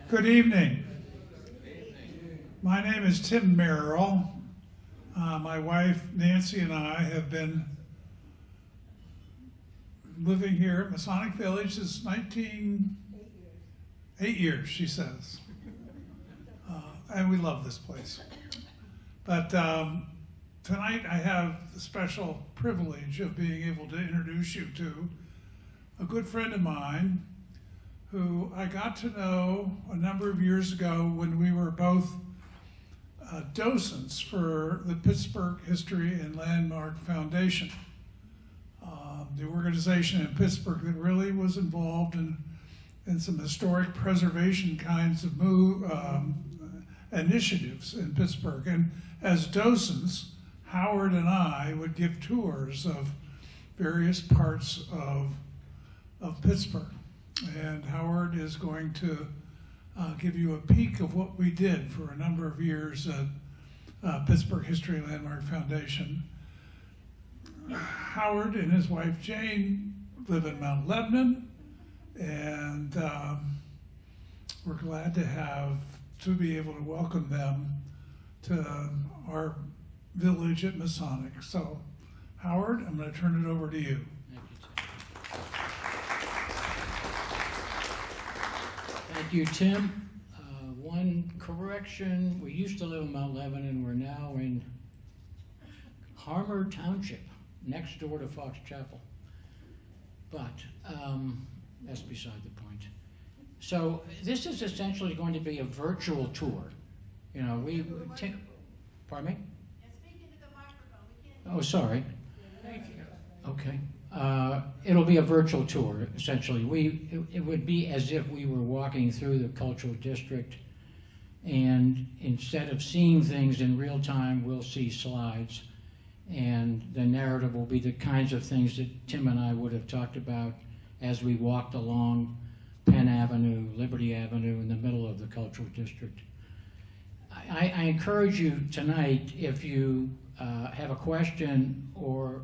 Good evening. My name is Tim Merrill. My wife Nancy and I have been living here at Masonic Village since 8 years, she says. And we love this place. But tonight I have the special privilege of being able to introduce you to a good friend of mine who I got to know a number of years ago when we were both docents for the Pittsburgh History and Landmark Foundation, the organization in Pittsburgh that really was involved in some historic preservation kinds of initiatives in Pittsburgh. And as docents, Howard and I would give tours of various parts of Pittsburgh. And Howard is going to give you a peek of what we did for a number of years at Pittsburgh History and Landmark Foundation. Howard and his wife Jane live in Mount Lebanon, and we're glad to be able to welcome them to our village at Masonic. So, Howard, I'm going to turn it over to you. Thank you, Tim. One correction, we used to live in Mount Lebanon. We're now in Harmer Township, next door to Fox Chapel. But that's beside the point. So this is essentially going to be a virtual tour. You know, pardon me? Speak into the microphone. We can't. Oh, sorry. Thank you. Okay. It'll be a virtual tour, essentially. It would be as if we were walking through the cultural district, and instead of seeing things in real time, we'll see slides, and the narrative will be the kinds of things that Tim and I would have talked about as we walked along Penn Avenue, Liberty Avenue, in the middle of the cultural district. I encourage you tonight, if you have a question or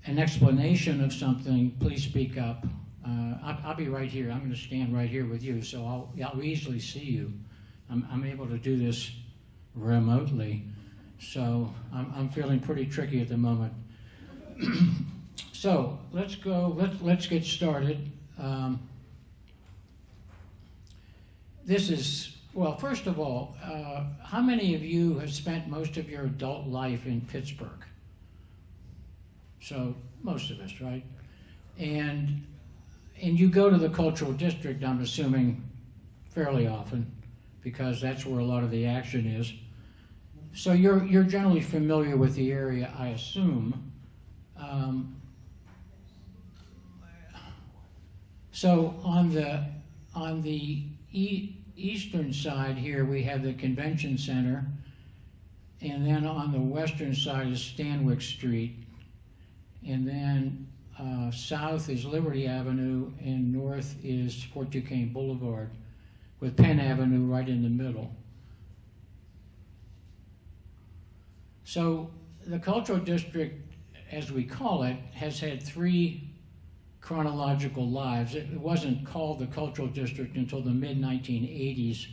an explanation of something, please speak up. I'll be right here. I'm going to stand right here with you, so I'll easily see you. I'm able to do this remotely, so I'm feeling pretty tricky at the moment. So let's go. Let's get started. This is, well, first of all, how many of you have spent most of your adult life in Pittsburgh? So most of us, right? And you go to the cultural district, I'm assuming, fairly often, because that's where a lot of the action is. So you're generally familiar with the area, I assume. So on the eastern side here, we have the Convention Center, and then on the western side is Stanwyck Street. And then south is Liberty Avenue, and north is Fort Duquesne Boulevard, with Penn Avenue right in the middle. So the Cultural District, as we call it, has had three chronological lives. It wasn't called the Cultural District until the mid-1980s,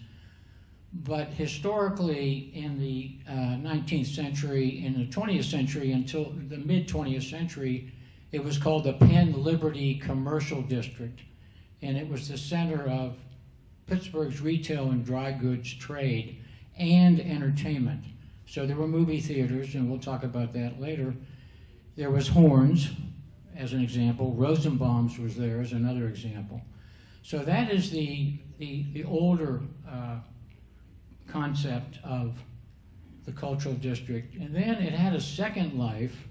but historically in the 19th century, in the 20th century, until the mid-20th century, it was called the Penn Liberty Commercial District, and it was the center of Pittsburgh's retail and dry goods trade and entertainment. So there were movie theaters, and we'll talk about that later. There was Horns, as an example. Rosenbaum's was there as another example. So that is the older concept of the cultural district. And then it had a second life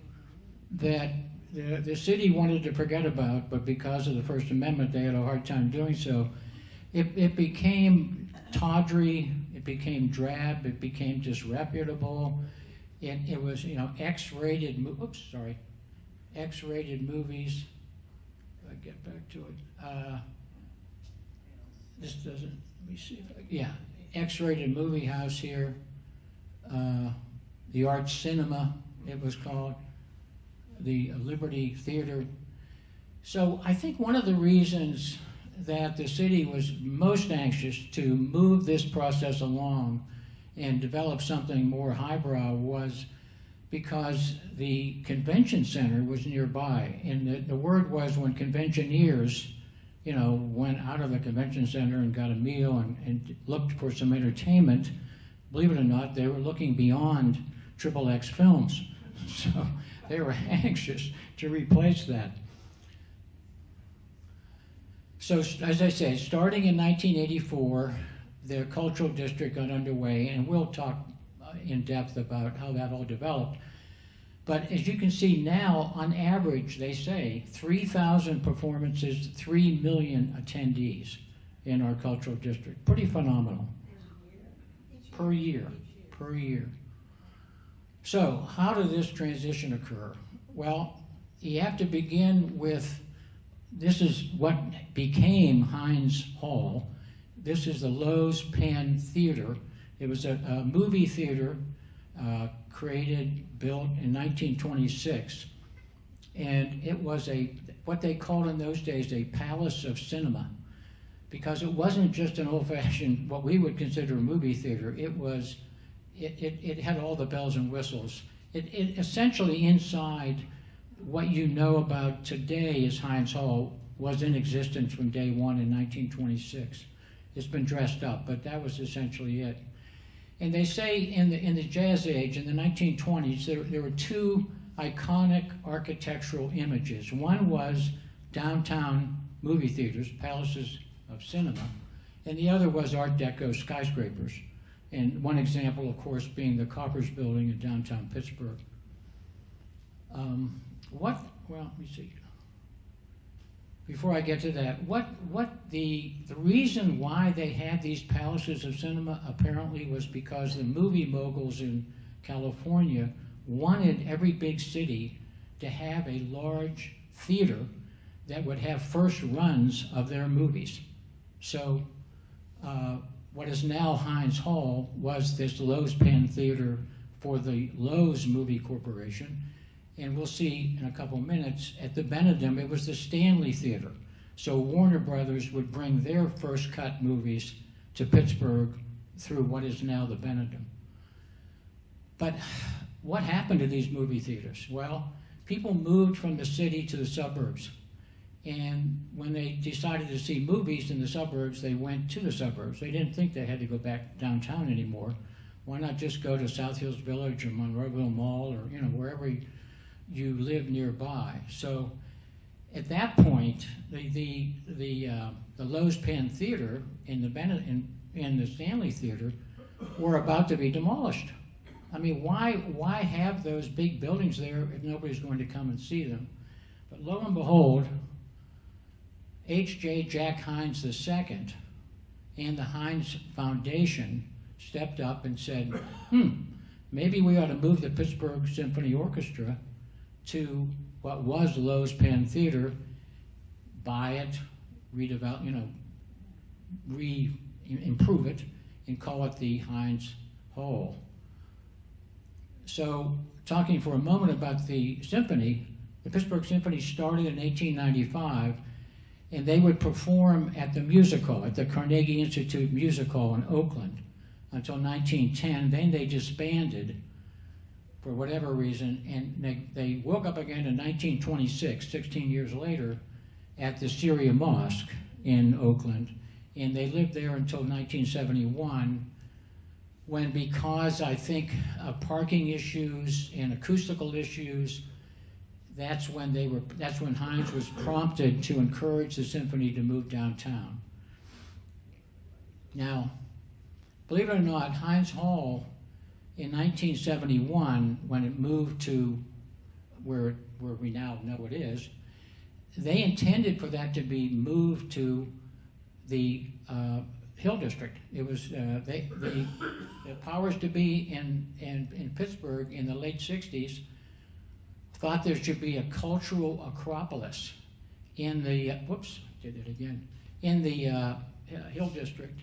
that the city wanted to forget about, but because of the First Amendment, they had a hard time doing so. It became tawdry, it became drab, it became disreputable. It was, X-rated movies. If I get back to it. This doesn't, let me see if I, yeah. X-rated movie house here, the Art Cinema, it was called, the Liberty Theater. So I think one of the reasons that the city was most anxious to move this process along and develop something more highbrow was because the convention center was nearby. And the word was when conventioneers, went out of the convention center and got a meal and looked for some entertainment, believe it or not, they were looking beyond XXX films. So they were anxious to replace that. So as I say, starting in 1984, the cultural district got underway, and we'll talk in depth about how that all developed. But as you can see now, on average, they say 3,000 performances, 3 million attendees in our cultural district. Pretty phenomenal. Per year. So how did this transition occur? Well, you have to begin with, this is what became Heinz Hall. This is the Lowe's Penn Theater. It was a movie theater built in 1926. And it was what they called in those days a palace of cinema, because it wasn't just an old-fashioned, what we would consider a movie theater. It had all the bells and whistles. It essentially, inside what you know about today as Heinz Hall, was in existence from day one in 1926. It's been dressed up, but that was essentially it. And they say in the Jazz Age, in the 1920s, there were two iconic architectural images. One was downtown movie theaters, palaces of cinema, and the other was Art Deco skyscrapers. And one example, of course, being the Coppers Building in downtown Pittsburgh. Well, let me see. Before I get to that, the reason why they had these palaces of cinema apparently was because the movie moguls in California wanted every big city to have a large theater that would have first runs of their movies. So what is now Heinz Hall was this Lowe's Penn Theater for the Lowe's Movie Corporation. And we'll see in a couple minutes, at the Benedum, it was the Stanley Theater. So Warner Brothers would bring their first cut movies to Pittsburgh through what is now the Benedum. But what happened to these movie theaters? Well, people moved from the city to the suburbs. And when they decided to see movies in the suburbs, they went to the suburbs. They didn't think they had to go back downtown anymore. Why not just go to South Hills Village or Monroeville Mall or wherever you live nearby? So at that point, the Lowe's Penn Theater and the Stanley Theater were about to be demolished. I mean, why have those big buildings there if nobody's going to come and see them? But lo and behold, H.J. Jack Heinz II and the Heinz Foundation stepped up and said, maybe we ought to move the Pittsburgh Symphony Orchestra to what was Lowe's Penn Theater, buy it, redevelop, improve it, and call it the Heinz Hall. So, talking for a moment about the symphony, the Pittsburgh Symphony started in 1895, and they would perform at the music hall, at the Carnegie Institute Music Hall in Oakland, until 1910. Then they disbanded for whatever reason, and they woke up again in 1926, 16 years later, at the Syria Mosque in Oakland, and they lived there until 1971, when, because I think of parking issues and acoustical issues, that's when Heinz was prompted to encourage the symphony to move downtown. Now, believe it or not, Heinz Hall in 1971, when it moved to where we now know it is, they intended for that to be moved to the Hill District. It was the powers to be in Pittsburgh in the late 60s thought there should be a cultural acropolis in the in the Hill District.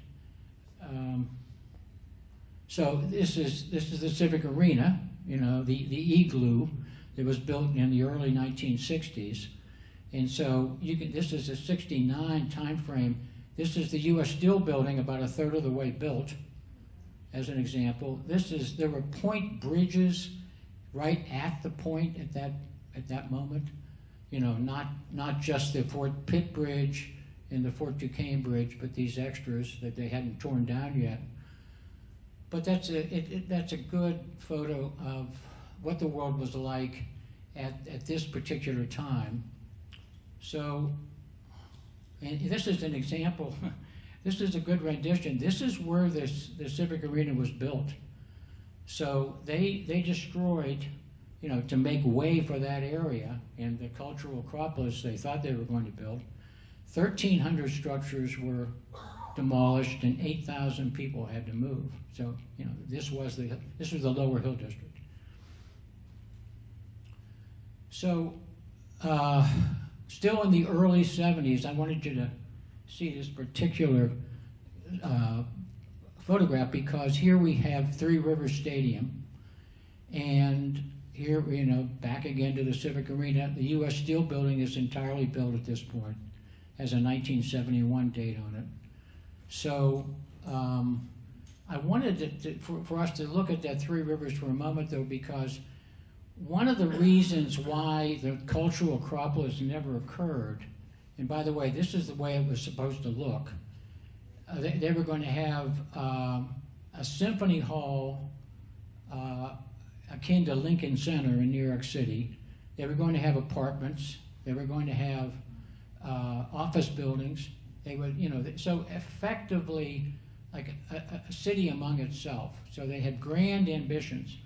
So this is the Civic Arena, the igloo that was built in the early 1960s, And so this is a 69 time frame. This is the U.S. Steel building, about a third of the way built, as an example. There were point bridges right at the point at that moment. Not just the Fort Pitt Bridge and the Fort Duquesne Bridge, but these extras that they hadn't torn down yet. But that's a good photo of what the world was like at this particular time. So, and this is an example. This is a good rendition. This is where the Civic Arena was built. So they destroyed, to make way for that area and the cultural acropolis they thought they were going to build. 1,300 structures were demolished and 8,000 people had to move. So, this was the Lower Hill District. So, still in the early 70s, I wanted you to see this particular photograph, because here we have Three Rivers Stadium, and here, back again to the Civic Arena. The U.S. Steel building is entirely built at this point, has a 1971 date on it. So I wanted for us to look at that Three Rivers for a moment, though, because one of the reasons why the cultural acropolis never occurred, and by the way, this is the way it was supposed to look. They were going to have a symphony hall akin to Lincoln Center in New York City. They were going to have apartments. They were going to have office buildings. They would, so effectively like a city among itself. So they had grand ambitions.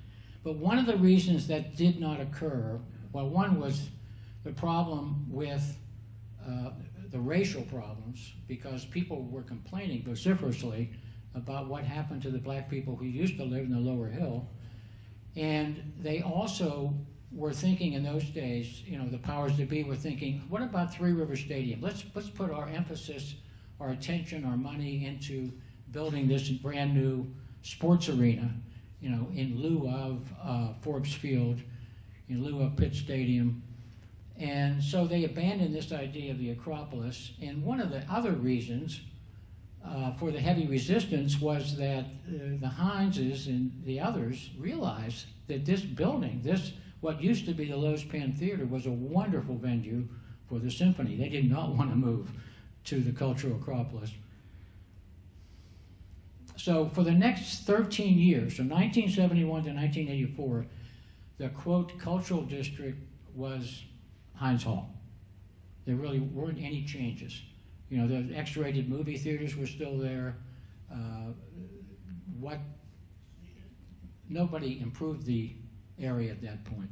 But one of the reasons that did not occur, well, one was the problem with the racial problems, because people were complaining vociferously about what happened to the black people who used to live in the Lower Hill. And they also were thinking in those days, the powers that be were thinking, what about Three Rivers Stadium? Let's put our emphasis, our attention, our money into building this brand new sports arena, in lieu of Forbes Field, in lieu of Pitt Stadium. And so they abandoned this idea of the Acropolis. And one of the other reasons for the heavy resistance was that the Hineses and the others realized that this building, what used to be the Lowe's Pan Theater, was a wonderful venue for the symphony. They did not want to move to the cultural acropolis. So for the next 13 years, from 1971 to 1984, the, quote, cultural district was Hines Hall. There really weren't any changes. The X-rated movie theaters were still there. Nobody improved the area at that point.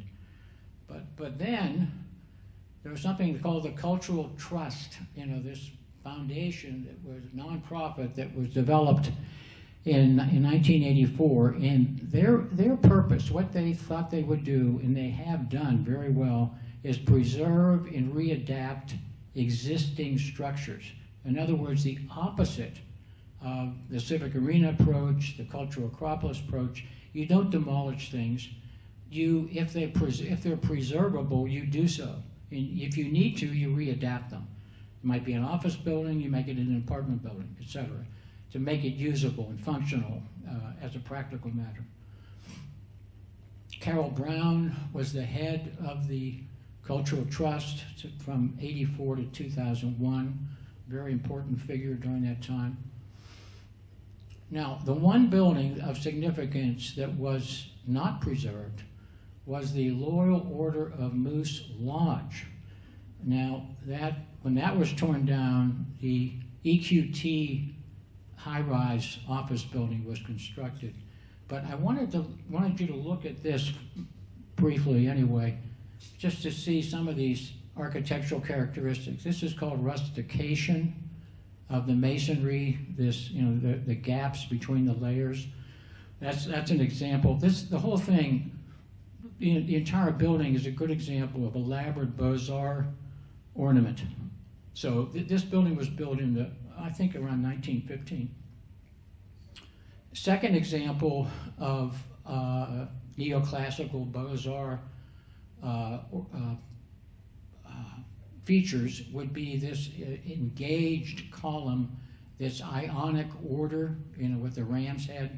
But then there was something called the Cultural Trust, this foundation that was a nonprofit that was developed in 1984, and their purpose, what they thought they would do, and they have done very well, is preserve and readapt existing structures. In other words, the opposite of the Civic Arena approach, the Cultural Acropolis approach. You don't demolish things. If they're preservable, you do so. And if you need to, you readapt them. It might be an office building, you make it an apartment building, etc., to make it usable and functional as a practical matter. Carol Brown was the head of the Cultural Trust from '84 to 2001, very important figure during that time. Now, the one building of significance that was not preserved was the Loyal Order of Moose Lodge. Now, when that was torn down, the EQT high-rise office building was constructed. But I wanted you to look at this briefly anyway, just to see some of these architectural characteristics. This is called rustication of the masonry, the gaps between the layers. That's an example. The whole thing, the entire building is a good example of elaborate Beaux-Arts ornament. So this building was built I think around 1915. Second example of neoclassical Beaux-Arts features would be this engaged column, this ionic order, you know, with the ram's head,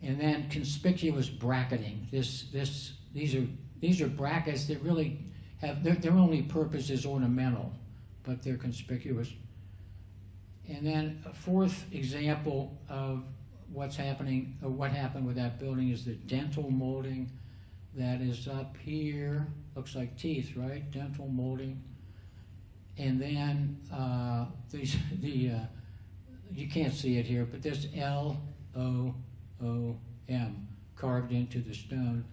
and then conspicuous bracketing. These are brackets that really have their only purpose is ornamental, but they're conspicuous. And then a fourth example of what's happening, or what happened with that building, is the dental molding that is up here. Looks like teeth, right? Dental molding. And then you can't see it here, but there's L-O-O-M carved into the stone.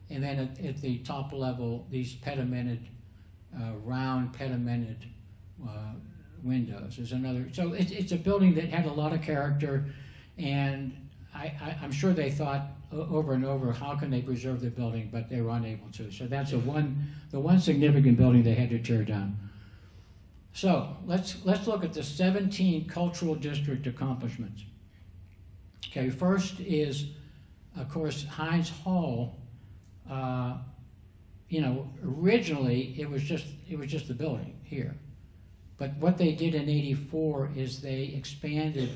And then at the top level, these pedimented, round pedimented windows is another. So it's a building that had a lot of character, and I'm sure they thought over and over, how can they preserve the building, but they were unable to. So that's the one significant building they had to tear down. So let's look at the 17 cultural district accomplishments. Okay, first is, of course, Heinz Hall. You know, originally it was just the building here, but what they did in '84 is they expanded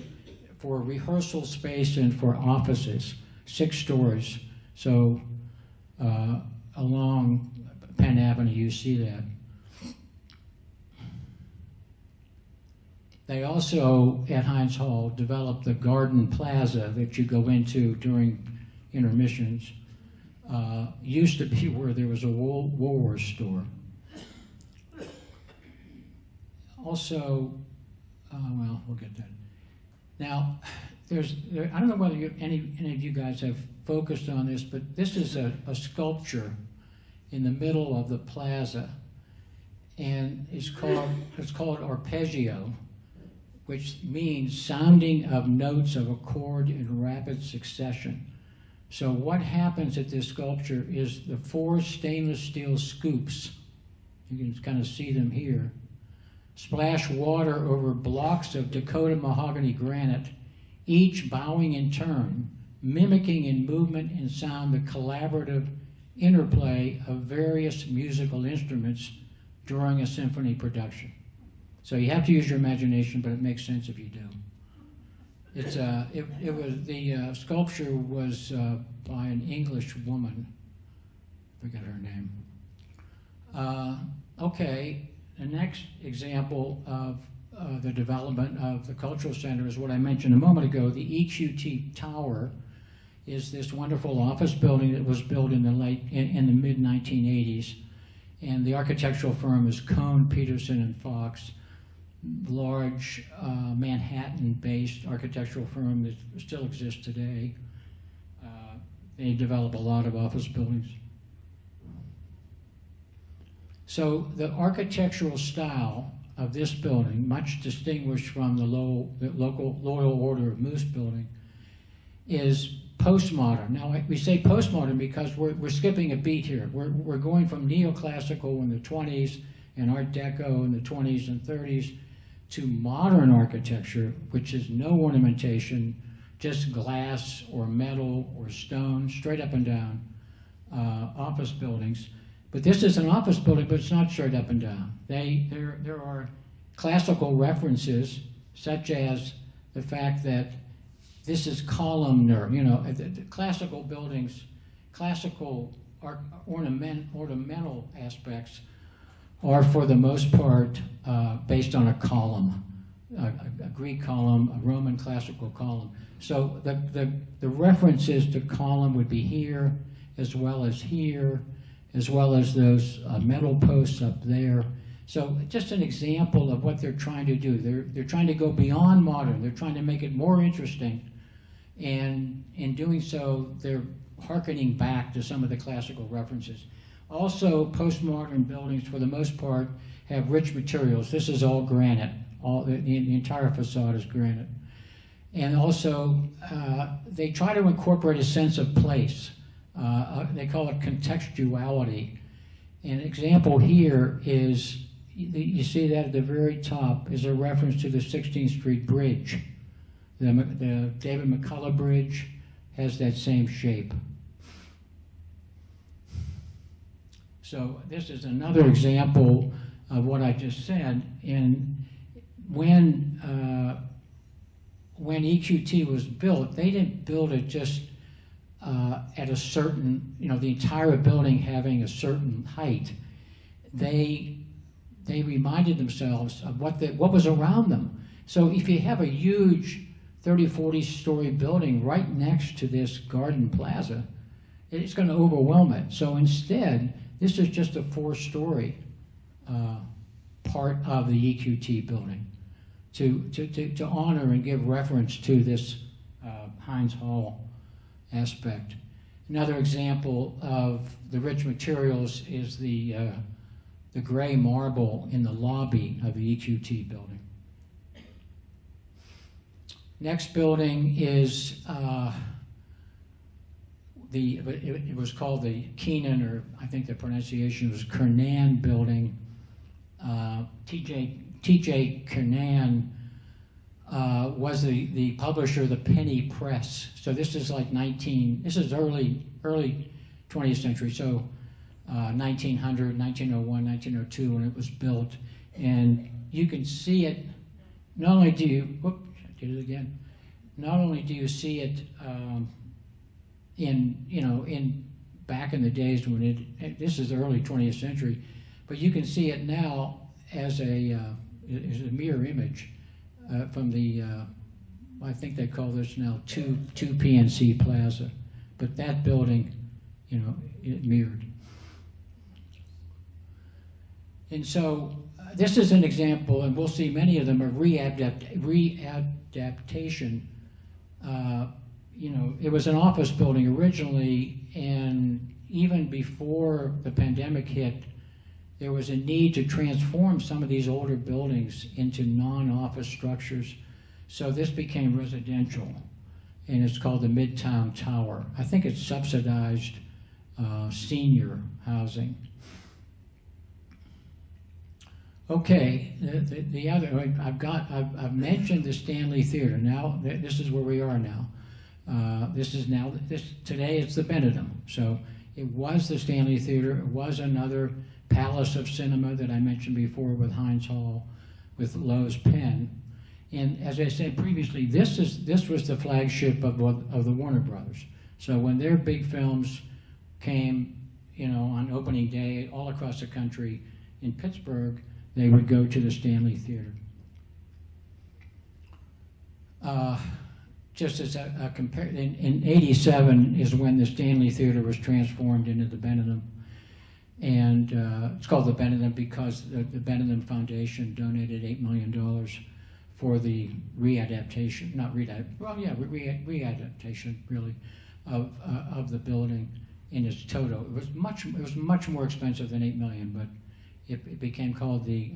for rehearsal space and for offices, 6 stories. So along Penn Avenue, you see that. They also, at Heinz Hall, developed the Garden Plaza that you go into during intermissions. Used to be where there was a Woolworths store. Also, well, we'll get that. Now, I don't know whether any of you guys have focused on this, but this is a sculpture in the middle of the plaza, and it's called arpeggio, which means sounding of notes of a chord in rapid succession. So what happens at this sculpture is the 4 stainless steel scoops, you can kind of see them here, splash water over blocks of Dakota mahogany granite, each bowing in turn, mimicking in movement and sound the collaborative interplay of various musical instruments during a symphony production. So you have to use your imagination, but it makes sense if you do. It's the sculpture was by an English woman. Forget her name. Okay, the next example of the development of the cultural center is what I mentioned a moment ago. The EQT Tower is this wonderful office building that was built in the mid 1980s, and the architectural firm is Cohn, Peterson, and Fox. Large Manhattan-based architectural firm that still exists today. They develop a lot of office buildings. So the architectural style of this building, much distinguished from the local Loyal Order of Moose building, is postmodern. Now we say postmodern because we're skipping a beat here. We're going from neoclassical in the 20s and Art Deco in the 20s and 30s to modern architecture, which is no ornamentation, just glass or metal or stone, straight up and down office buildings. But this is an office building, but it's not straight up and down. There are classical references, such as the fact that this is columnar. You know, the classical buildings, classical ornamental aspects are for the most part based on a column, a Greek column, a Roman classical column. So the references to column would be here, as well as here, as well as those metal posts up there. So just an example of what they're trying to do. They're trying to go beyond modern. They're trying to make it more interesting. And in doing so, they're hearkening back to some of the classical references. Also, postmodern buildings, for the most part, have rich materials. This is all granite. The entire facade is granite. And also, they try to incorporate a sense of place. They call it contextuality. An example here is, you see that at the very top is a reference to the 16th Street Bridge. The David McCullough Bridge has that same shape. So this is another example of what I just said. And when EQT was built, they didn't build it just at a certain, the entire building having a certain height. They reminded themselves of what was around them. So if you have a huge 30, 40-story building right next to this garden plaza, it's going to overwhelm it. So instead, this is just a 4-story part of the EQT building to honor and give reference to this Heinz Hall aspect. Another example of the rich materials is the gray marble in the lobby of the EQT building. Next building is it was called the Keenan, or I think the pronunciation was Kernan building. T.J. Kernan was the publisher of the Penny Press. So this is like this is early 20th century. So 1900, 1901, 1902 when it was built. And you can see it, not only do you, whoop, I did it again. Not only do you see it in back in the days when this is the early 20th century, but you can see it now as a mirror image from the, I think they call this now 2 PNC Plaza, but that building, it mirrored. And so this is an example, and we'll see many of them, of readaptation. It was an office building originally, and even before the pandemic hit, there was a need to transform some of these older buildings into non-office structures. So this became residential, and it's called the Midtown Tower. I think it's subsidized senior housing. Okay, the other, I've mentioned the Stanley Theater. Now, this is where we are now. Today it's the Benedum. So it was the Stanley Theater. It was another palace of cinema that I mentioned before with Heinz Hall, with Lowe's Pen. And as I said previously, this was the flagship of the Warner Brothers. So when their big films came, on opening day all across the country, in Pittsburgh, they would go to the Stanley Theater. Just as a comparison, in '87 is when the Stanley Theater was transformed into the Benedum. And it's called the Benedum because the Benedum Foundation donated $8 million for the readaptation, readaptation really, of the building in its total. It was much more expensive than $8 million, but it became called the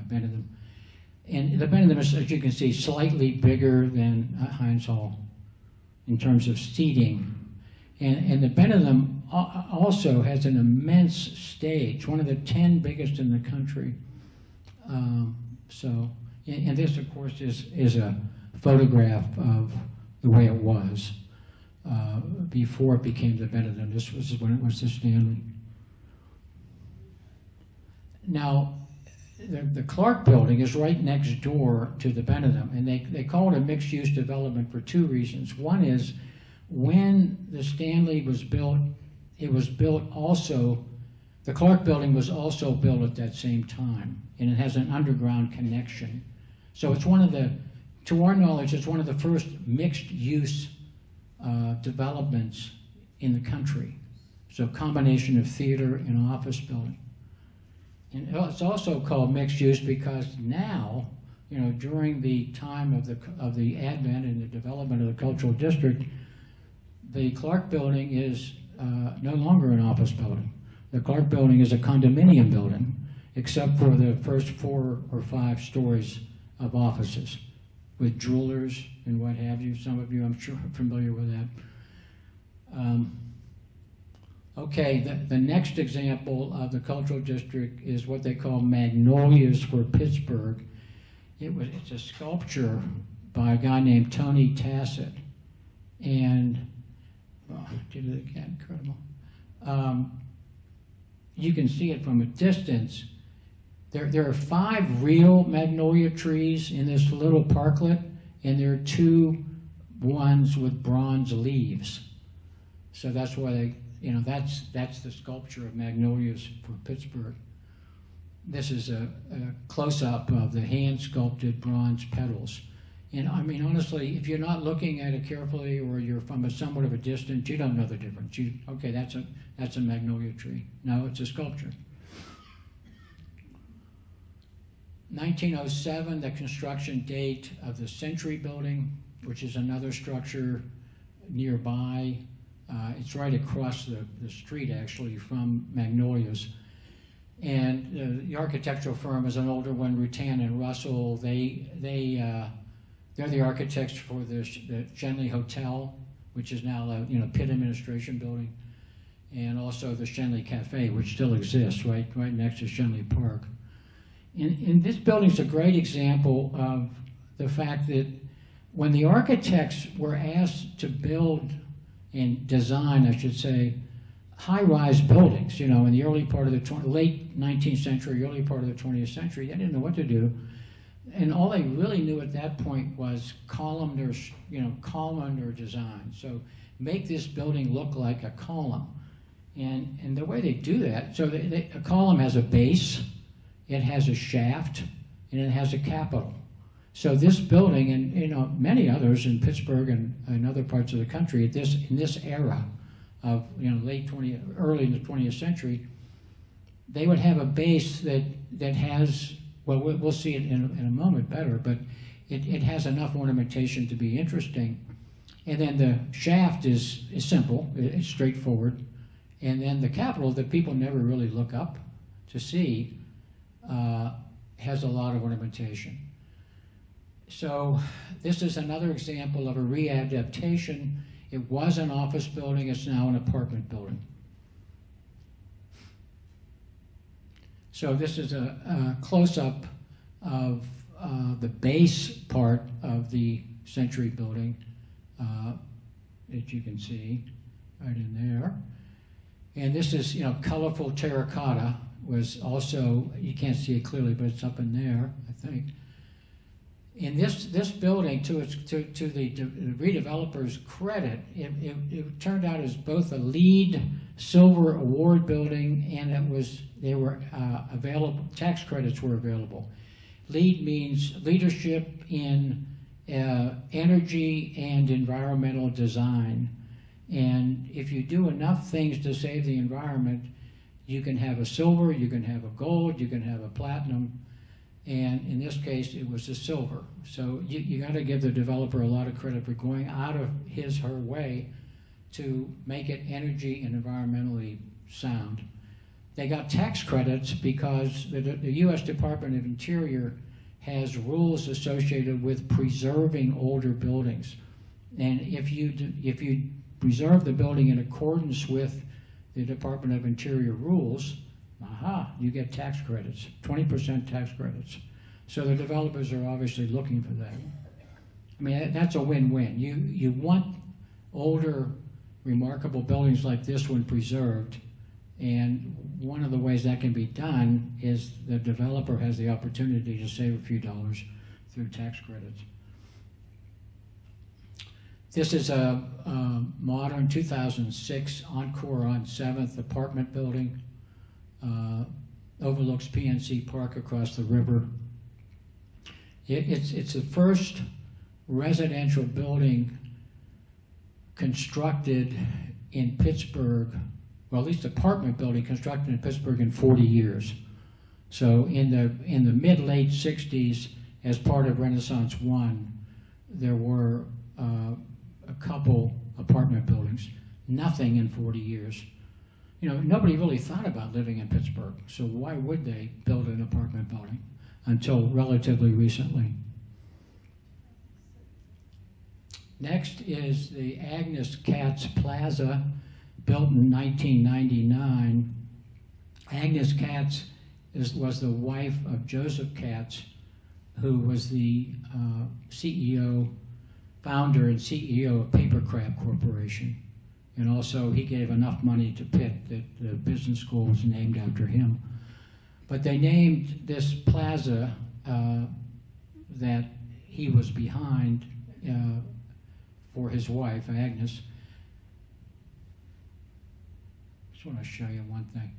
Benedum. And the Benedum is, as you can see, slightly bigger than Heinz Hall in terms of seating. And the Benedum also has an immense stage, one of the 10 biggest in the country. And this, of course, is a photograph of the way it was before it became the Benedum. This was when it was the Stanley. Now, the Clark building is right next door to the Benedum, and they call it a mixed-use development for 2 reasons. One is, when the Stanley was built, it was built also, the Clark building was also built at that same time, and it has an underground connection. So it's to our knowledge, it's one of the first mixed-use developments in the country. So a combination of theater and office building. And it's also called mixed use because now, during the time of the advent and the development of the cultural district, the Clark building is no longer an office building. The Clark building is a condominium building, except for the first 4 or 5 stories of offices with jewelers and what have you. Some of you, I'm sure, are familiar with that. Okay, the next example of the cultural district is what they call Magnolias for Pittsburgh. It's a sculpture by a guy named Tony Tassett. And, I did it again, incredible. You can see it from a distance. There are 5 real magnolia trees in this little parklet, and there are 2 ones with bronze leaves. So that's why they, that's the sculpture of magnolias for Pittsburgh. This is a close-up of the hand-sculpted bronze petals. And I mean, honestly, if you're not looking at it carefully, or you're from somewhat of a distance, you don't know the difference. Okay, that's a magnolia tree. No, it's a sculpture. 1907, the construction date of the Century Building, which is another structure nearby. It's right across the street, actually, from Magnolias. And the architectural firm is an older one, Rutan and Russell. They're the architects for the Shenley Hotel, which is now a Pitt administration building, and also the Shenley Cafe, which still exists right next to Shenley Park. And this building's a great example of the fact that when the architects were asked to build and design, I should say, high-rise buildings, in the early part of the late 19th century, early part of the 20th century, they didn't know what to do. And all they really knew at that point was columnar design. So make this building look like a column. And the way they do that, so a column has a base, it has a shaft, and it has a capital. So this building, and many others in Pittsburgh and other parts of the country in this era of late 20th, early in the 20th century, they would have a base that has, well, we'll see it in a moment better, but it has enough ornamentation to be interesting. And then the shaft is simple, it's straightforward. And then the capital that people never really look up to see has a lot of ornamentation. So this is another example of a readaptation. It was an office building, it's now an apartment building. So this is a close-up of the base part of the Century Building that you can see right in there. And this is, colorful terracotta was also, you can't see it clearly, but it's up in there, I think. In this building, to the redeveloper's credit, it turned out as both a LEED Silver Award building, and they were available, tax credits were available. LEED means leadership in energy and environmental design. And if you do enough things to save the environment, you can have a silver, you can have a gold, you can have a platinum. And in this case, it was a silver. So you got to give the developer a lot of credit for going out of her way to make it energy and environmentally sound. They got tax credits because the U.S. Department of Interior has rules associated with preserving older buildings. And if you preserve the building in accordance with the Department of Interior rules, you get tax credits, 20% tax credits. So the developers are obviously looking for that. I mean, that's a win-win. You want older, remarkable buildings like this one preserved, and one of the ways that can be done is the developer has the opportunity to save a few dollars through tax credits. This is a modern 2006 Encore on 7th apartment building. Overlooks PNC Park across the river. It's the first residential building constructed in Pittsburgh, well, at least apartment building constructed in Pittsburgh in 40 years. So in the mid-late 60s, as part of Renaissance 1, there were a couple apartment buildings. Nothing in 40 years. Nobody really thought about living in Pittsburgh, so why would they build an apartment building until relatively recently? Next is the Agnes Katz Plaza, built in 1999. Agnes Katz was the wife of Joseph Katz, who was the founder and CEO of Paper Crab Corporation. And also, he gave enough money to Pitt that the business school was named after him. But they named this plaza that he was behind for his wife, Agnes. Just want to show you one thing.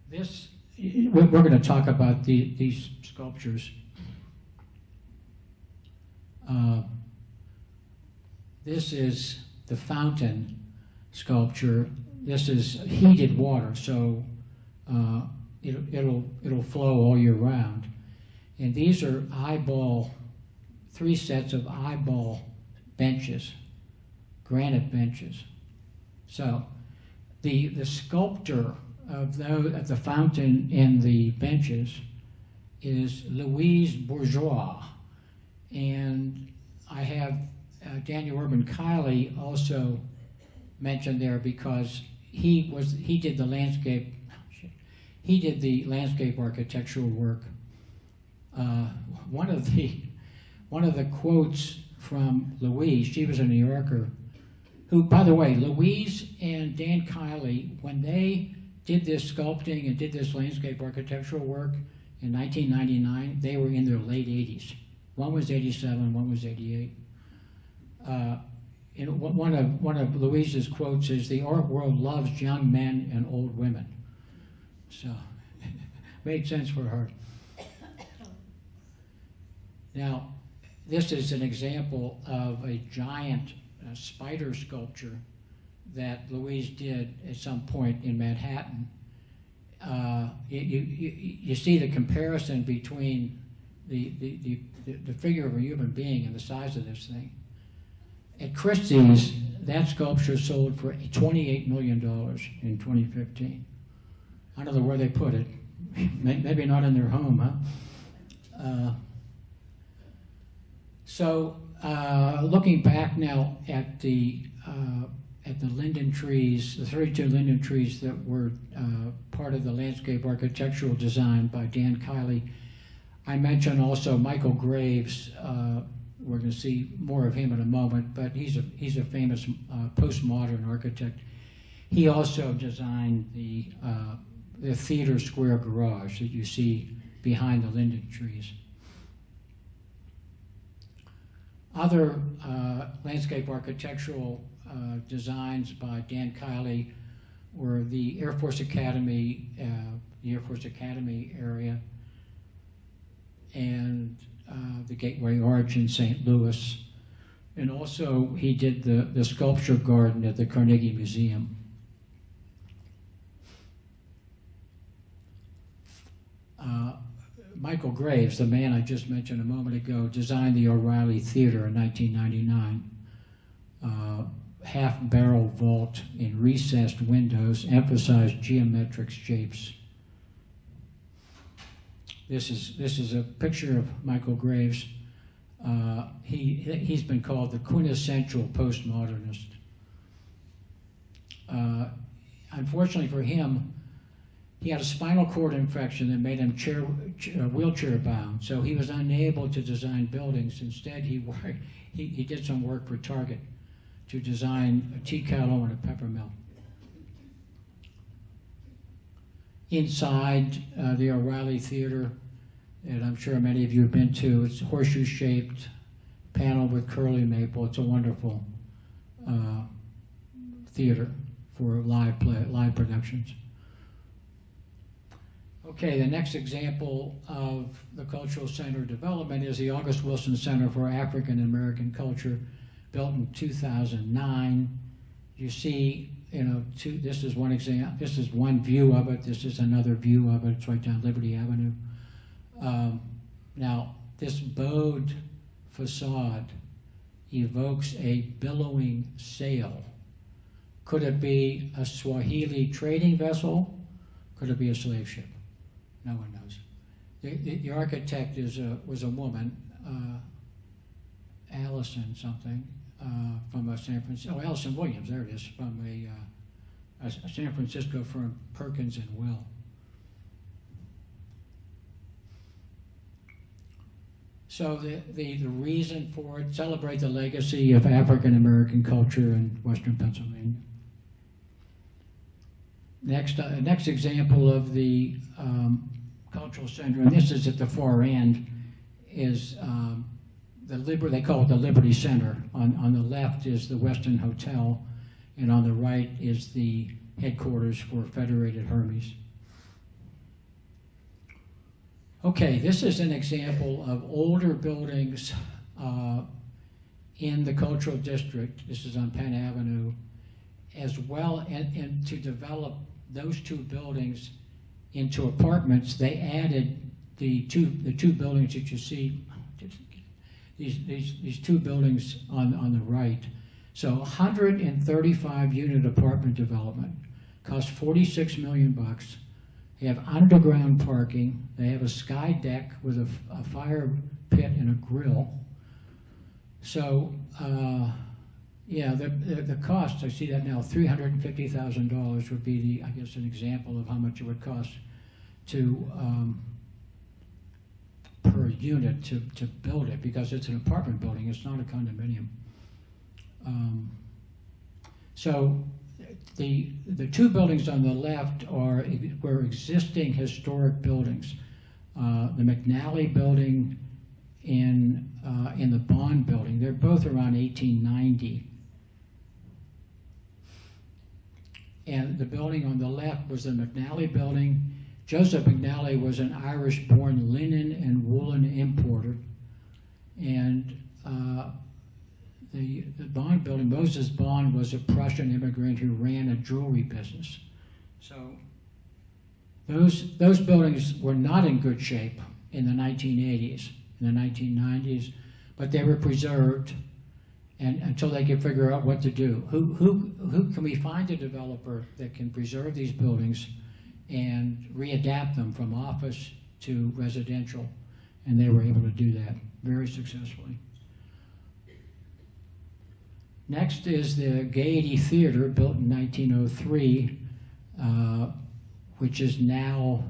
This, we're going to talk about these sculptures. This is the fountain sculpture. This is heated water, so it'll flow all year round. And these are three sets of eyeball benches, granite benches. So the sculptor of the fountain and the benches is Louise Bourgeois, and I have Daniel Urban Kiley also mentioned there because he did the landscape architectural work. One of the quotes from Louise, she was a New Yorker, who, by the way, Louise and Dan Kiley, when they did this sculpting and did this landscape architectural work in 1999, they were in their late 80s. One was 87, one was 88. One of Louise's quotes is, "The art world loves young men and old women." So, made sense for her. Now, this is an example of a giant spider sculpture that Louise did at some point in Manhattan. You see the comparison between the figure of a human being and the size of this thing. At Christie's, that sculpture sold for $28 million in 2015. I don't know where they put it. Maybe not in their home, huh? So, looking back now at the linden trees, the 32 linden trees that were part of the landscape architectural design by Dan Kiley, I mentioned also Michael Graves. We're going to see more of him in a moment, but he's a famous postmodern architect. He also designed the theater square garage that you see behind the linden trees. Other landscape architectural designs by Dan Kiley were the Air Force Academy area, and the Gateway Arch in St. Louis. And also he did the sculpture garden at the Carnegie Museum. Michael Graves, the man I just mentioned a moment ago, designed the O'Reilly Theater in 1999. Half-barrel vault in recessed windows emphasized geometric shapes. This is a picture of Michael Graves. He's been called the quintessential postmodernist. Unfortunately for him, he had a spinal cord infection that made him wheelchair bound, so he was unable to design buildings. Instead, he did some work for Target to design a tea kettle and a pepper mill. Inside the O'Reilly Theater, and I'm sure many of you have been to, it's horseshoe-shaped, paneled with curly maple. It's a wonderful theater for live productions. Okay, the next example of the Cultural Center development is the August Wilson Center for African American Culture, built in 2009. You see, this is one example. This is one view of it. This is another view of it. It's right down Liberty Avenue. Now, this bowed facade evokes a billowing sail. Could it be a Swahili trading vessel? Could it be a slave ship? No one knows. The architect was a woman, Allison something, from San Francisco. Oh, Allison Williams, there it is, from a San Francisco firm, Perkins and Will. So the reason for it, celebrate the legacy of African American culture in Western Pennsylvania. Next example of the cultural center, and this is at the far end, is they call it the Liberty Center. On the left is the Westin Hotel, and on the right is the headquarters for Federated Hermes. Okay, this is an example of older buildings in the cultural district. This is on Penn Avenue, as well, and to develop those two buildings into apartments, they added the two buildings that you see, these two buildings on the right. So 135 unit apartment development, cost $46 million. They have underground parking. They have a sky deck with a fire pit and a grill. So yeah, the cost, I see that now, $350,000 would be I guess an example of how much it would cost to per unit to build it, because it's an apartment building, it's not a condominium. So the two buildings on the left were existing historic buildings. The McNally building in the Bond building, they're both around 1890. And the building on the left was the McNally building. Joseph McNally was an Irish-born linen and woolen importer. And the Bond building, Moses Bond was a Prussian immigrant who ran a jewelry business. So those buildings were not in good shape in the 1980s, in the 1990s, but they were preserved and until they could figure out what to do. Who can we find a developer that can preserve these buildings and readapt them from office to residential? And they were able to do that very successfully. Next is the Gaiety Theater, built in 1903, which is now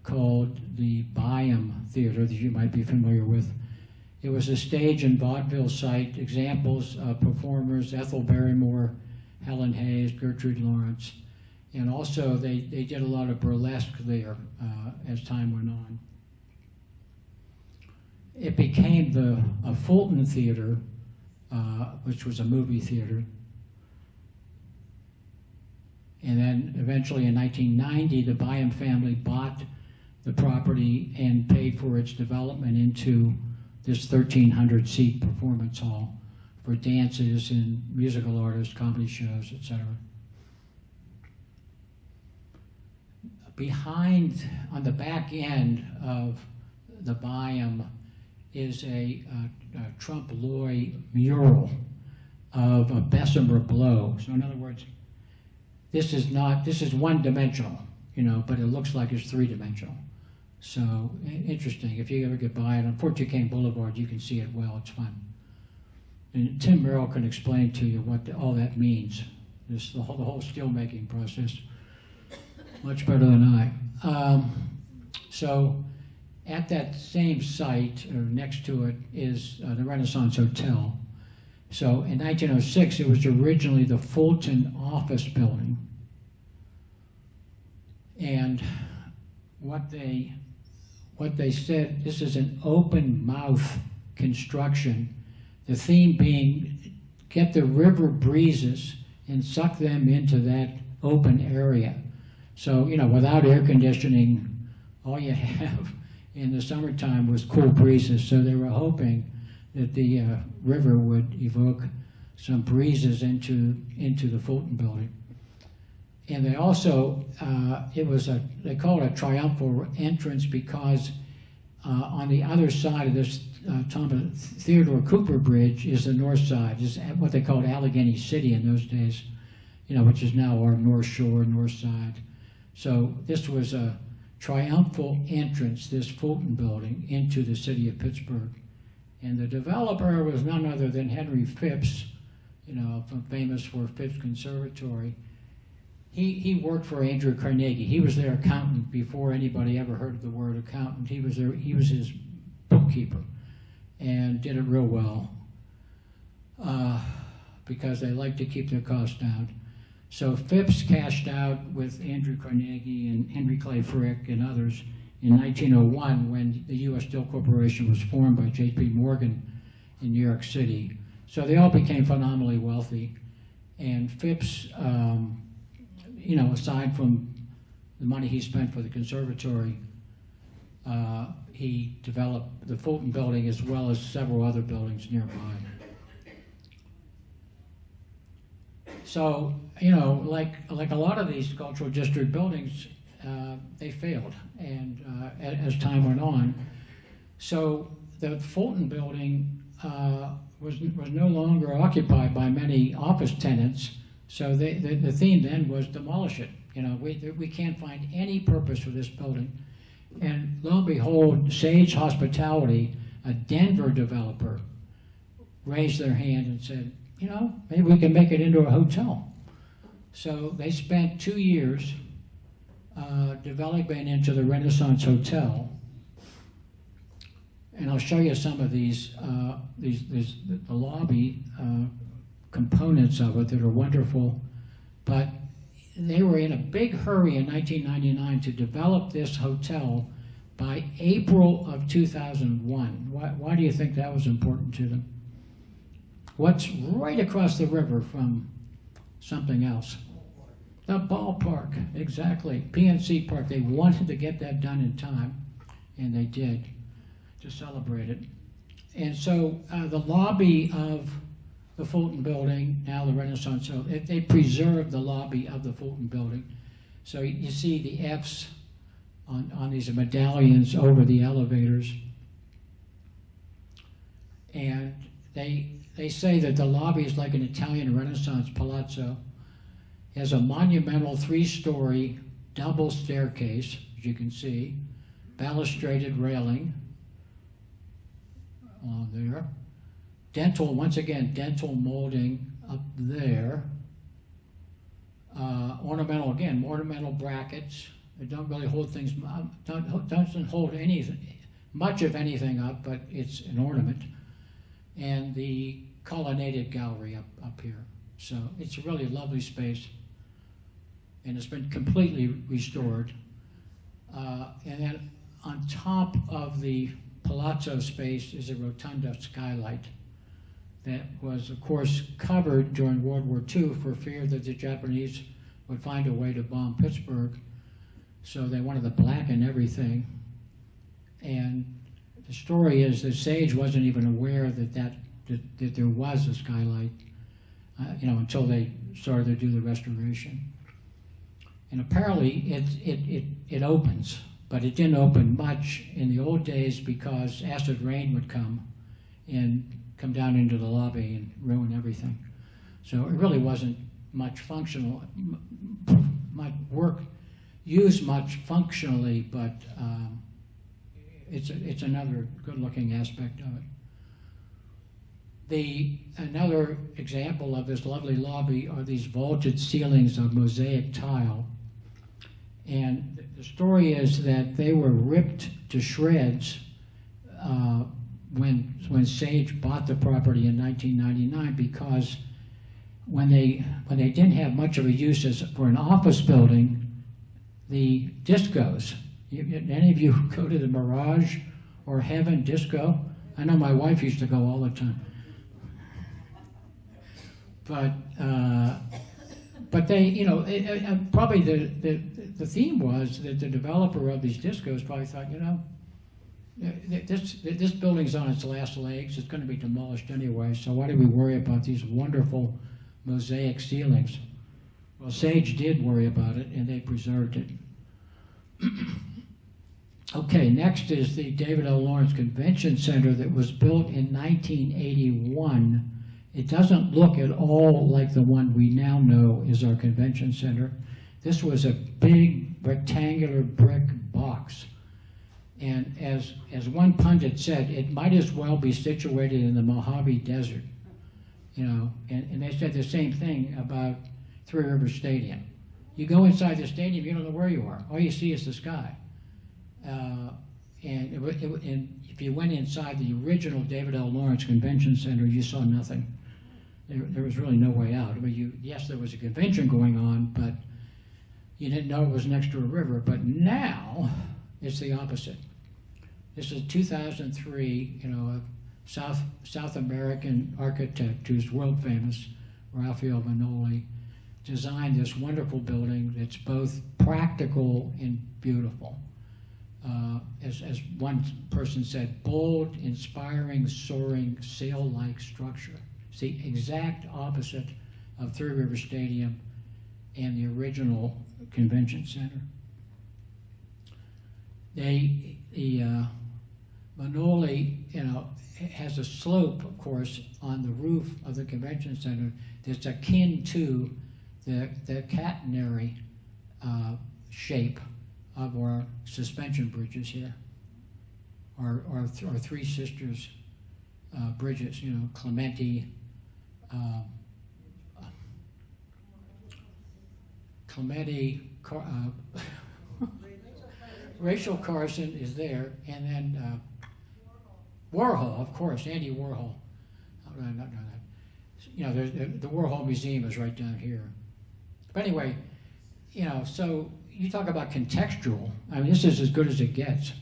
called the Byam Theater, that you might be familiar with. It was a stage and vaudeville site. Examples of performers: Ethel Barrymore, Helen Hayes, Gertrude Lawrence. And also they did a lot of burlesque there as time went on. It became a Fulton Theater, which was a movie theater. And then eventually in 1990, the Byam family bought the property and paid for its development into this 1,300-seat performance hall for dances and musical artists, comedy shows, etc. Behind, on the back end of the Byam, is a Trompe-l'oeil mural of a Bessemer blow. So in other words, this is one-dimensional, but it looks like it's three-dimensional. So interesting. If you ever get by it on Fort Duquesne Boulevard, you can see it well. It's fun. And Tim Merrill can explain to you what all that means. The whole steel-making process, much better than I. So at that same site, or next to it, is the Renaissance Hotel. So in 1906, it was originally the Fulton office building. And what they said, this is an open mouth construction. The theme being, get the river breezes and suck them into that open area. So, without air conditioning, all you have in the summertime was cool breezes. So they were hoping that the river would evoke some breezes into the Fulton building. And they also, they call it a triumphal entrance because on the other side of this Theodore Cooper Bridge is the north side, is what they called Allegheny City in those days, which is now our North Shore, north side. So this was a triumphal entrance, this Fulton building, into the city of Pittsburgh. And the developer was none other than Henry Phipps, famous for Phipps Conservatory. He worked for Andrew Carnegie. He was their accountant before anybody ever heard of the word accountant. He was his bookkeeper and did it real well because they like to keep their costs down. So Phipps cashed out with Andrew Carnegie and Henry Clay Frick and others in 1901 when the U.S. Steel Corporation was formed by J.P. Morgan in New York City. So they all became phenomenally wealthy. And Phipps, you know, aside from the money he spent for the conservatory, he developed the Fulton building as well as several other buildings nearby. So, you know, like a lot of these cultural district buildings, they failed, and as time went on. So the Fulton building was no longer occupied by many office tenants. So the theme then was demolish it. You know, we can't find any purpose for this building. And lo and behold, Sage Hospitality, a Denver developer, raised their hand and said, you know, maybe we can make it into a hotel. So they spent 2 years developing into the Renaissance Hotel. And I'll show you some of the lobby components of it that are wonderful. But they were in a big hurry in 1999 to develop this hotel by April of 2001. Why do you think that was important to them? What's right across the river from something else? The ballpark, exactly. PNC Park. They wanted to get that done in time, and they did, to celebrate it. And so the lobby of the Fulton building, now the Renaissance, so they preserved the lobby of the Fulton building. So you see the F's on these medallions over the elevators. And they say that the lobby is like an Italian Renaissance palazzo. It has a monumental 3-story double staircase, as you can see, balustraded railing along there. Dental, once again, dental molding up there. Ornamental, again, ornamental brackets. They don't really hold things, doesn't hold anything, much of anything up, but it's an ornament. And the colonnaded gallery up here. So it's a really lovely space. And it's been completely restored. And then on top of the palazzo space is a rotunda skylight that was, of course, covered during World War II for fear that the Japanese would find a way to bomb Pittsburgh. So they wanted to blacken everything. And the story is that Sage wasn't even aware that there was a skylight, you know, until they started to do the restoration. And apparently it opens, but it didn't open much in the old days because acid rain would come down into the lobby and ruin everything. So it really wasn't much functional, much work used much functionally, but it's another good-looking aspect of it. Another example of this lovely lobby are these vaulted ceilings of mosaic tile. And the story is that they were ripped to shreds when Sage bought the property in 1999, because when they didn't have much of a use for an office building, the discos. Any of you go to the Mirage or Heaven disco? I know my wife used to go all the time. But they, you know, probably the theme was that the developer of these discos probably thought, you know, this building's on its last legs. It's going to be demolished anyway. So why do we worry about these wonderful mosaic ceilings? Well, Sage did worry about it, and they preserved it. Okay, next is the David L. Lawrence Convention Center that was built in 1981. It doesn't look at all like the one we now know is our convention center. This was a big rectangular brick box. And as one pundit said, it might as well be situated in the Mojave Desert. You know, and they said the same thing about Three Rivers Stadium. You go inside the stadium, you don't know where you are. All you see is the sky. And if you went inside the original David L. Lawrence Convention Center, you saw nothing. There was really no way out. I mean, yes, there was a convention going on, but you didn't know it was next to a river. But now, It's the opposite. This is 2003, a South American architect who's world famous, Raphael Manoli, designed this wonderful building that's both practical and beautiful. As one person said, bold, inspiring, soaring, sail-like structure. It's the exact opposite of Three River Stadium and the original convention center. Manoli, has a slope, of course, on the roof of the convention center that's akin to the catenary shape of our suspension bridges here, our Three Sisters bridges, Clementi, Rachel Carson is there, and then Warhol, of course, Andy Warhol. How did I not know that? The Warhol Museum is right down here. But anyway, so you talk about contextual. I mean, this is as good as it gets.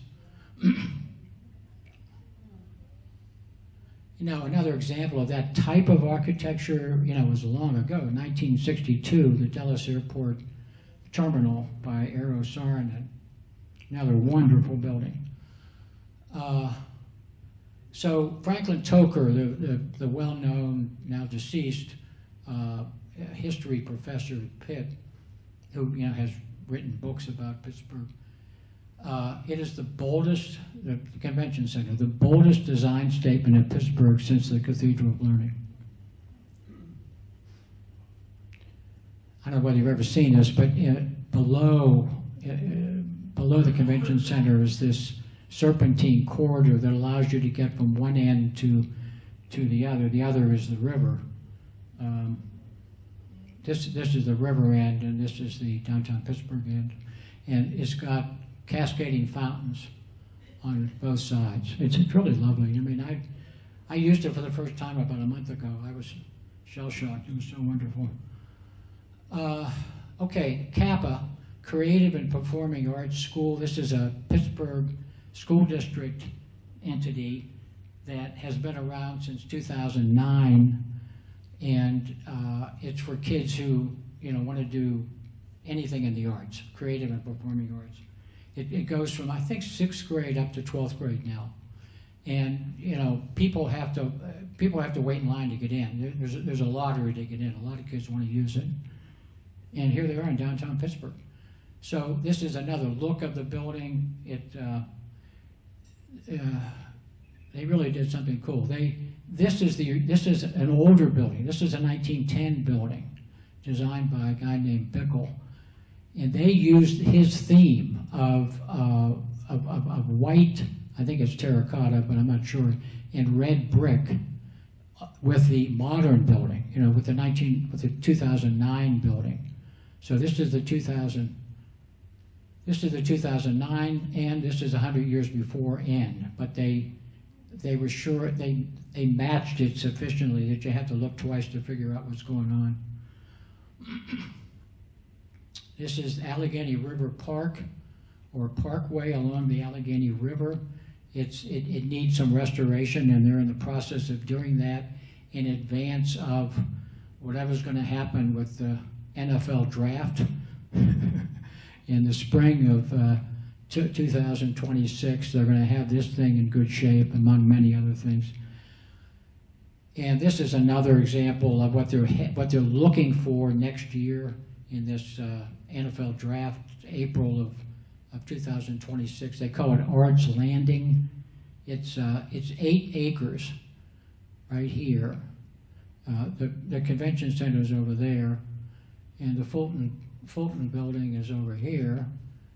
Another example of that type of architecture, was long ago, 1962, the Dulles Airport terminal by Eero Saarinen. Another wonderful building. So Franklin Toker, the well-known, now deceased, history professor at Pitt, who has written books about Pittsburgh. It is the convention center, the boldest design statement in Pittsburgh since the Cathedral of Learning. I don't know whether you've ever seen this, but below the convention center is this serpentine corridor that allows you to get from one end to the other. The other is the river. This is the river end, and this is the downtown Pittsburgh end. And it's got cascading fountains on both sides. It's really lovely. I mean, I used it for the first time about a month ago. I was shell-shocked. It was so wonderful. Okay, Kappa, Creative and Performing Arts School. This is a Pittsburgh school district entity that has been around since 2009, and it's for kids who want to do anything in the arts, creative and performing arts. It goes from, I think, 6th grade up to 12th grade now, and people have to wait in line to get in. There's a lottery to get in. A lot of kids want to use it, and here they are in downtown Pittsburgh. So this is another look of the building. They really did something cool. This is an older building. This is a 1910 building designed by a guy named Bickle, and they used his theme of white, I think it's terracotta, but I'm not sure, and red brick with the modern building, with the 2009 building. So this is the 2009, and this is 100 years before N. But they were sure they matched it sufficiently that you have to look twice to figure out what's going on. This is Allegheny River Park, or Parkway along the Allegheny River. It needs some restoration, and they're in the process of doing that in advance of whatever's going to happen with the NFL draft in the spring of 2026. They're going to have this thing in good shape, among many other things. And this is another example of what they're looking for next year in this NFL draft, April of 2026. They call it Arts Landing. It's 8 acres right here. The convention center is over there, and the Fulton building is over here.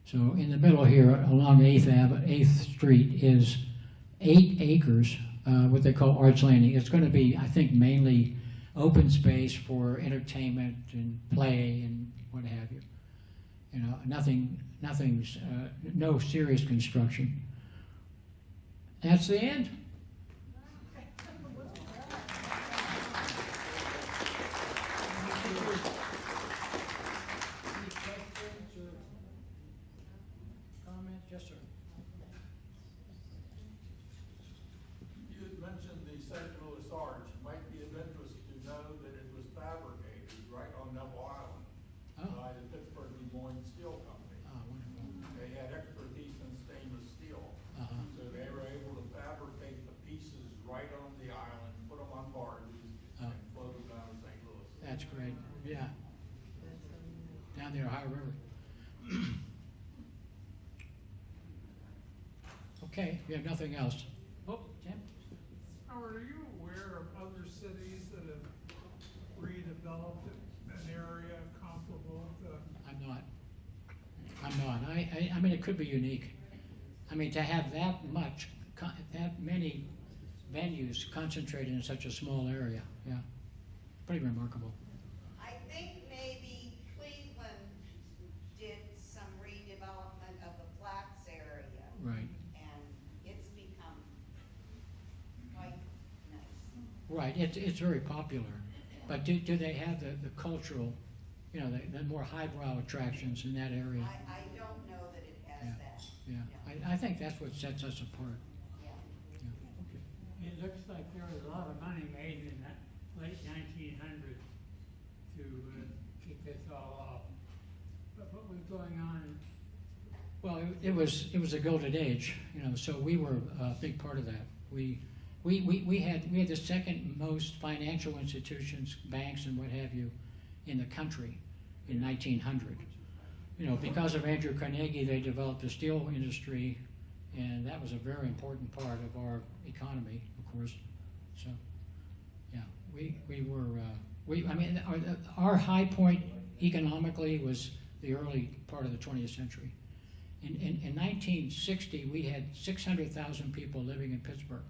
So in the middle here, along 8th Street, is 8 acres, what they call Arts Landing. It's going to be, I think, mainly open space for entertainment and play and what have you. No serious construction. That's the end. Yes, sir. Moines Steel Company. Wonderful. They had expertise in stainless steel. Uh-huh. So they were able to fabricate the pieces right on the island, put them on barges, Oh. and float them down to St. Louis. That's great, yeah. Down there, Ohio River. Okay, we have nothing else. Oh, Jim? Howard, are you aware of other cities that have redeveloped an area comparable to? I'm not. I mean, it could be unique. I mean, to have that many venues concentrated in such a small area, yeah. Pretty remarkable. I think maybe Cleveland did some redevelopment of the Flats area. Right. And it's become quite nice. Right, it's very popular. But do they have the cultural, you know, the more highbrow attractions in that area? I don't know that it has Yeah. that. Yeah, I think that's what sets us apart. Yeah. Yeah. It looks like there was a lot of money made in that late 1900s to kick this all off. But what was going on? Well, it was a Gilded Age, you know, so we were a big part of that. We had the second most financial institutions, banks and what have you, in the country in 1900. You know, because of Andrew Carnegie, they developed the steel industry, and that was a very important part of our economy, of course. So, yeah, we were, I mean, our high point economically was the early part of the 20th century. In 1960, we had 600,000 people living in Pittsburgh,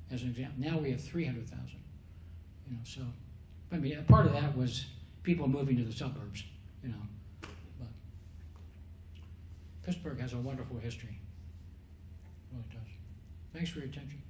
as an example. Now we have 300,000. You know, so I mean, part of that was people moving to the suburbs. You know, but Pittsburgh has a wonderful history. It really does. Thanks for your attention.